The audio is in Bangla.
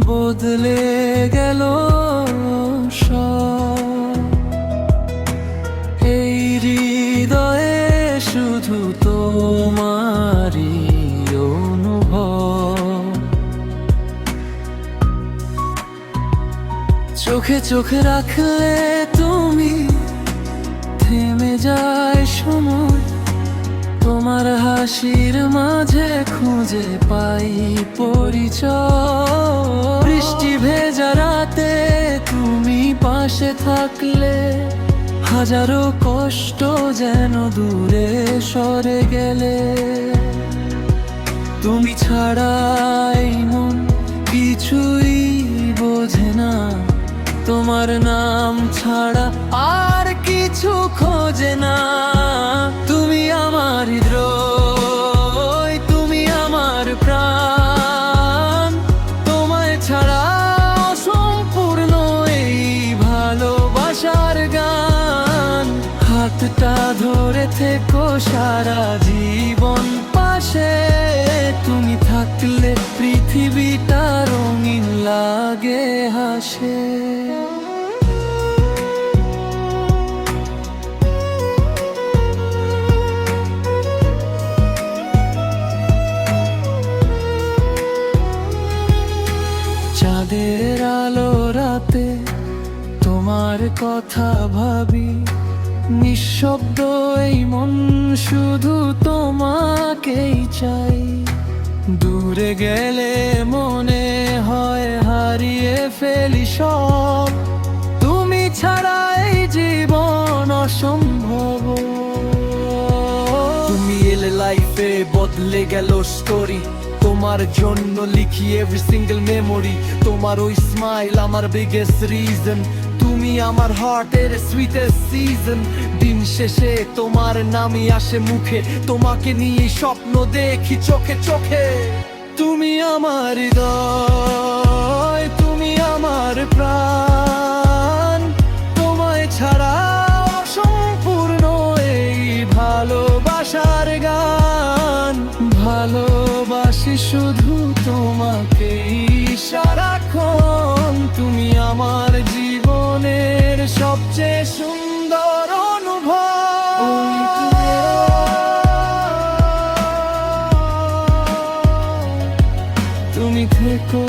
বদলে গেল সব। এই হৃদয়ে শুধু তোমারই অনুভব। চোখে চোখে রাখলে তুমি থেমে যায় সময়। তোমার হাসির মাঝে খুঁজে পাই পরিচয়। বৃষ্টি ভেজা রাতে তুমি পাশে থাকলে হাজারো কষ্ট যেন দূরে সরে গেলে। তুমি ছাড়াই মন কিছুই বোঝে না, তোমার নাম ছাড়া আর কিছু খোঁজে না। তুমি আমার হৃদয়, তুমি আমার প্রাণ, তোমায় ছাড়া অসম্পূর্ণ এই ভালোবাসার গান। হাতটা ধরে থেকো সারা জীবন পাশে, তুমি থাকলে পৃথিবীটা রঙিন লাগে হাসে। চাঁদের আলো রাতে তোমার কথা ভাবি, নিঃশব্দ এই মন শুধু তোমাকেই চাই। দূরে গেলে মনে হয় হারিয়ে ফেলি সব, তুমি ছাড়া এই জীবন অসম্ভব। তুমি এলে লাইফে বদলে গেল স্টোরি, তোমার জন্য লিখি এভরি সিঙ্গেল মেমোরি। তোমার ওই স্মাইল আমার বিগেস্ট রিজন, তুমি আমার হার্টের সুইটেস্ট সিজন। দিন শেষে তোমার নামই আসে মুখে, তোমাকে নিয়ে স্বপ্ন দেখি চোখে চোখে। তুমি আমার হৃদয়, তুমি আমার প্রাণ, তোমায় ছাড়া অসম্পূর্ণ এই ভালোবাসার গান। ভালোবাসি শুধু তোমাকেই সারাক্ষণ, তুমি আমার জীবনের সবচেয়ে সুন্দর অনুভব। তুমি থেকো